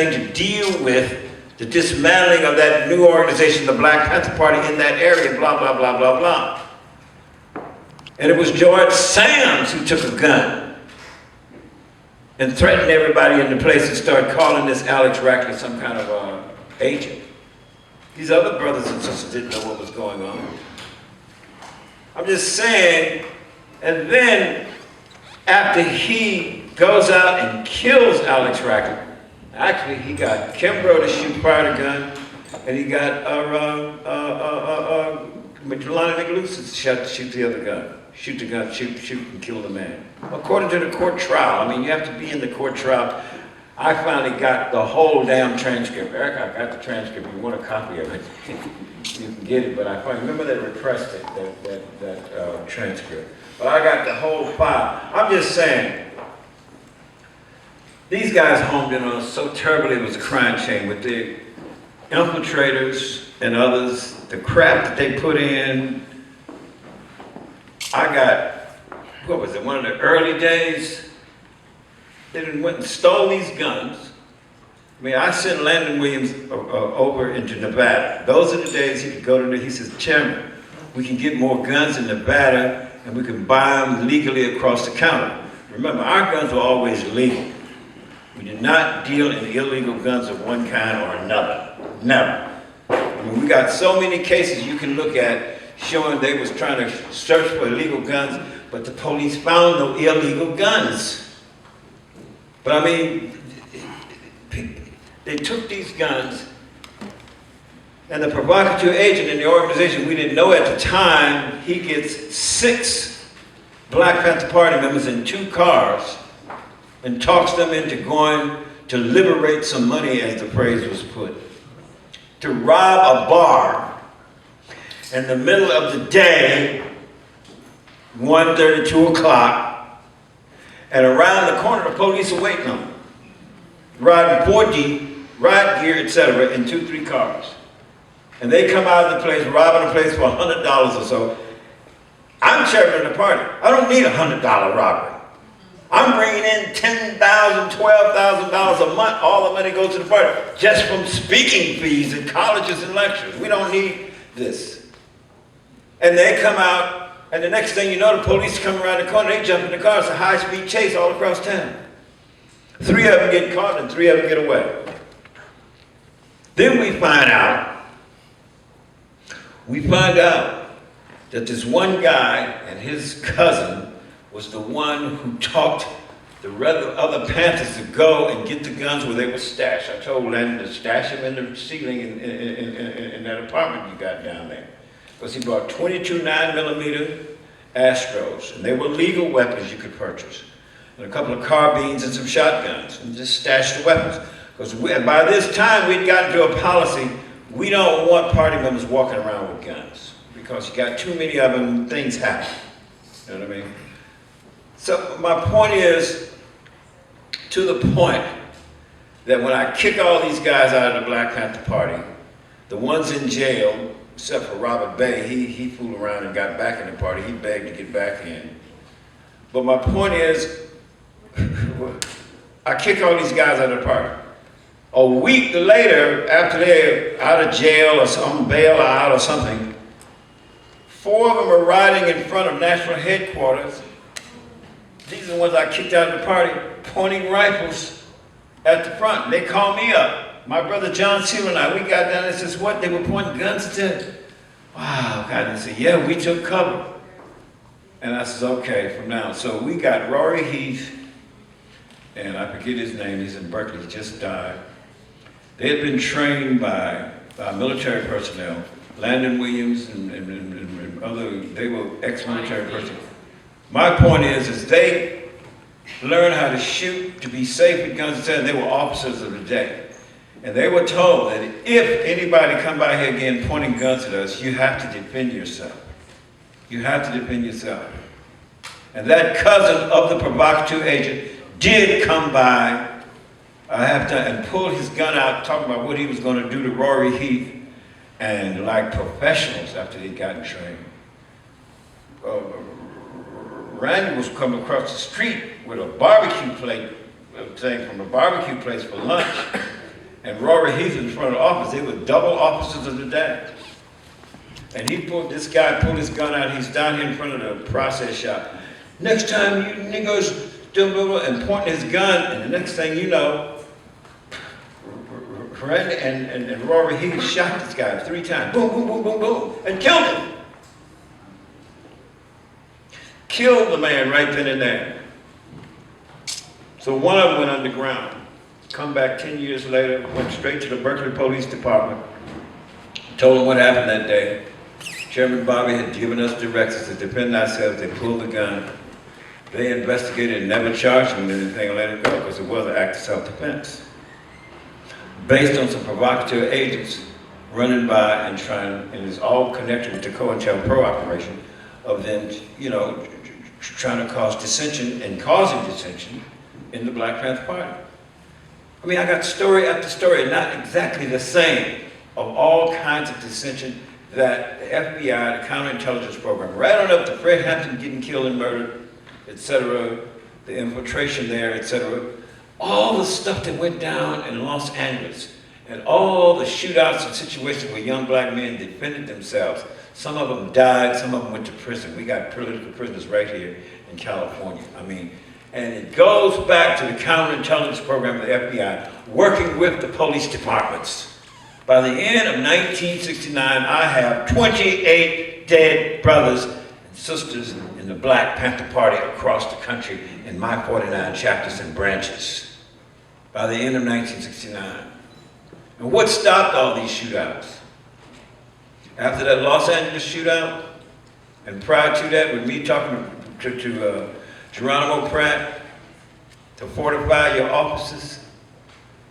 to deal with the dismantling of that new organization, the Black Panther Party, in that area, blah, blah, blah, blah, blah. And it was George Sams who took a gun and threatened everybody in the place and started calling this Alex Rackley some kind of agent. These other brothers and sisters didn't know what was going on. I'm just saying, and then after he goes out and kills Alex Rackley, actually he got Kimbrough to fire the gun, and he got Jelani McLuhan to shoot the other gun. Shoot the gun, shoot and kill the man. According to the court trial, I mean, you have to be in the court trial. I finally got the whole damn transcript. Eric, I got the transcript. If you want a copy of it, you can get it. But I remember they repressed it, that transcript. But I got the whole file. I'm just saying, these guys homed in on us so terribly. It was a crime shame with the infiltrators and others, the crap that they put in. I got, what was it, one of the early days? They went and stole these guns. I mean, I sent Landon Williams over into Nevada. Those are the days he could go to, he says, Chairman, we can get more guns in Nevada and we can buy them legally across the counter. Remember, our guns were always legal. We did not deal in illegal guns of one kind or another. Never. I mean, we got so many cases you can look at showing they was trying to search for illegal guns, but the police found no illegal guns. But I mean, they took these guns, and the provocateur agent in the organization, we didn't know at the time, he gets 6 Black Panther Party members in 2 cars and talks them into going to liberate some money, as the phrase was put, to rob a bar in the middle of the day, 1:30, 2 o'clock, and around the corner the police are waiting on them, riding 4D, ride gear, etc., in 2-3 cars. And they come out of the place, robbing the place for $100 or so. I'm chairman of the party. I don't need a $100 robbery. I'm bringing in $10,000, $12,000 a month. All the money goes to the party, just from speaking fees at colleges and lectures. We don't need this. And they come out, and the next thing you know, the police come around the corner, they jump in the car. It's a high-speed chase all across town. 3 of them get caught, and 3 of them get away. Then we find out that this one guy and his cousin was the one who talked the other Panthers to go and get the guns where they were stashed. I told Landon to stash them in the ceiling in that apartment you got down there. Because he bought 22 9mm Astros, and they were legal weapons you could purchase, and a couple of carbines and some shotguns, and just stashed the weapons. Because by this time we'd gotten to a policy, we don't want party members walking around with guns, because you got too many of them, things happen. You know what I mean? So my point is, to the point that when I kick all these guys out of the Black Panther Party, the ones in jail, except for Robert Bay, he fooled around and got back in the party. He begged to get back in. But my point is, I kick all these guys out of the party. A week later, after they're out of jail or some bail out or something, 4 of them are riding in front of national headquarters. These are the ones I kicked out of the party, pointing rifles at the front. They called me up. My brother John Seale and I, we got down and says, what? They were pointing guns at them? Wow, God. And said, yeah, we took cover. And I said, okay, from now. So we got Rory Heath, and I forget his name, he's in Berkeley, he just died. They had been trained by military personnel, Landon Williams and other, they were ex-military personnel. My point is they learned how to shoot, to be safe with guns, and they were officers of the day. And they were told that if anybody come by here again pointing guns at us, you have to defend yourself. You have to defend yourself. And that cousin of the provocateur agent did come by, and pull his gun out, talking about what he was going to do to Rory Heath, and like professionals after they'd gotten trained. Randy was coming across the street with a barbecue plate thing from a barbecue place for lunch. and Rory Heath in front of the office. They were double officers of the day. And this guy pulled his gun out. He's down here in front of the process shop. Next time you niggas do blah, blah, and pointing his gun, and the next thing you know, Randy and Rory Heath shot this guy 3 times. Boom, boom, boom, boom, boom, and killed him. Killed the man right then and there. So one of them went underground. Come back 10 years later, went straight to the Berkeley Police Department, told them what happened that day. Chairman Bobby had given us directives to defend ourselves. They pulled the gun. They investigated and never charged him with anything and let him go because it was an act of self-defense. Based on some provocateur agents running by and trying, and it's all connected with the COINTELPRO operation of them, you know, trying to cause dissension and causing dissension in the Black Panther Party. I mean, I got story after story, not exactly the same, of all kinds of dissension that the FBI, the counterintelligence program, right on up to Fred Hampton getting killed and murdered, etc., the infiltration there, etc., all the stuff that went down in Los Angeles, and all the shootouts and situations where young black men defended themselves. Some of them died, some of them went to prison. We got political prisoners right here in California. I mean, and it goes back to the counterintelligence program of the FBI, working with the police departments. By the end of 1969, I have 28 dead brothers and sisters in the Black Panther Party across the country in my 49 chapters and branches. By the end of 1969. And what stopped all these shootouts? After that Los Angeles shootout, and prior to that, with me talking to Geronimo Pratt to fortify your offices,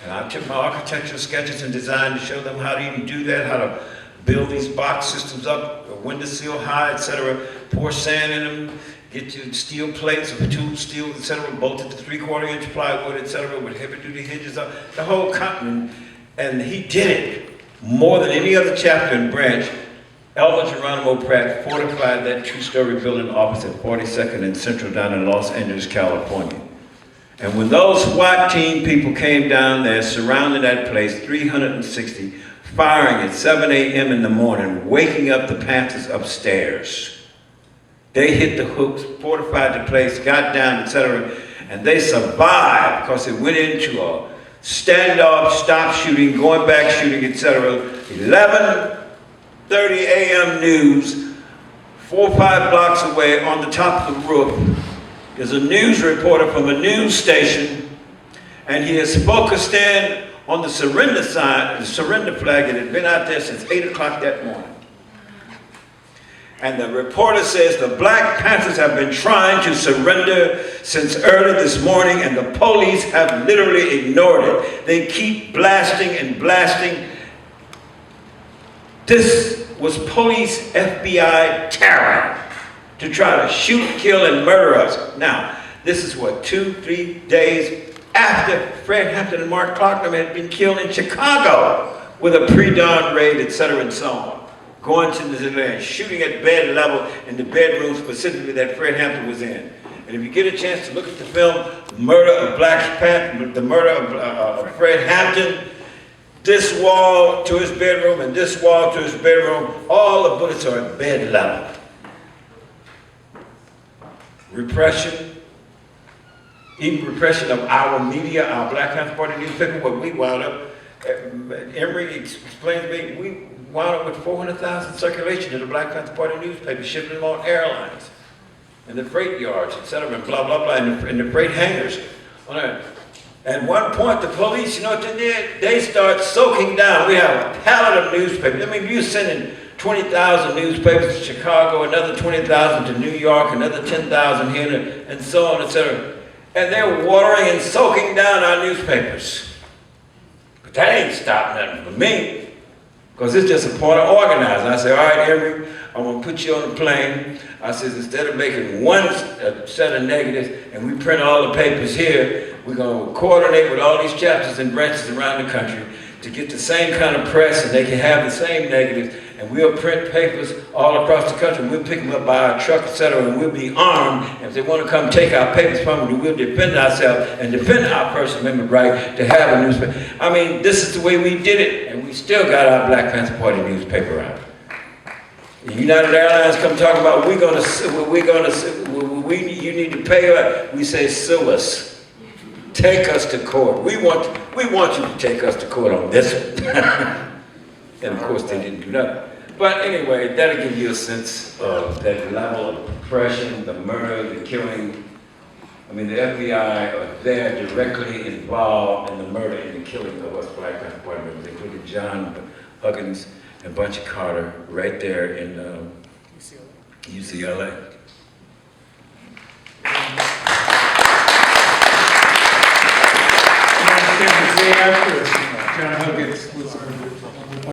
and I took my architectural sketches and design to show them how to even do that, how to build these box systems up, window sill high, etc., pour sand in them, get your steel plates or tube steel, etc., bolted to 3/4-inch plywood, etc., with heavy-duty hinges up, the whole continent. And he did it more than any other chapter and branch. Elmer Geronimo Pratt fortified that 2-story building office at 42nd and Central down in Los Angeles, California. And when those SWAT team people came down there, surrounding that place, 360, firing at 7 a.m. in the morning, waking up the Panthers upstairs. They hit the hooks, fortified the place, got down, etc., and they survived because it went into a standoff, stop shooting, going back shooting, etc. 11:30 a.m. news, 4 or 5 blocks away on the top of the roof. There's a news reporter from a news station, and he is focused in on the surrender sign, the surrender flag that had been out there since 8 o'clock that morning. And the reporter says the Black Panthers have been trying to surrender since early this morning, and the police have literally ignored it. They keep blasting and blasting. This was police FBI terror to try to shoot, kill, and murder us. Now, this is what, 2-3 days after Fred Hampton and Mark Clarkman had been killed in Chicago with a pre-dawn raid, etc., and so on. Going to the land, shooting at bed level in the bedroom specifically that Fred Hampton was in. And if you get a chance to look at the film, Murder of Black Panther, the murder of Fred Hampton, this wall to his bedroom and this wall to his bedroom, all the bullets are at bed level. Repression, even repression of our media, our Black Panther Party newspaper, what we wound up, Emory explained to me, we wound up with 400,000 circulation in the Black Panther Party newspaper, shipping them on airlines, and the freight yards, etc., and blah, blah, blah, and the freight hangars. At one point, the police, you know what they did? They start soaking down. We have a pallet of newspapers. I mean, if you're sending 20,000 newspapers to Chicago, another 20,000 to New York, another 10,000 here, and so on, etc. And they're watering and soaking down our newspapers. But that ain't stopping nothing for me, because it's just a part of organizing. I say, all right, Emory, I'm going to put you on a plane. I says, instead of making one set of negatives and we print all the papers here, we're going to coordinate with all these chapters and branches around the country to get the same kind of press, and they can have the same negatives, and we'll print papers all across the country. We'll pick them up by our truck, etc., and we'll be armed. And if they want to come take our papers from us, we'll defend ourselves and defend our First Amendment right to have a newspaper. I mean, this is the way we did it, and we still got our Black Panther Party newspaper out. The United Airlines come talk about you need to pay us. We say sue us, take us to court. We want you to take us to court on this one. And of course they didn't do that. But anyway, that'll give you a sense of that level of oppression, the murder, the killing. I mean, the FBI are there directly involved in the murder and the killing of us Black Panther Party members, including John Huggins and Bunchy Carter, right there in UCLA. The day after, John Huggins was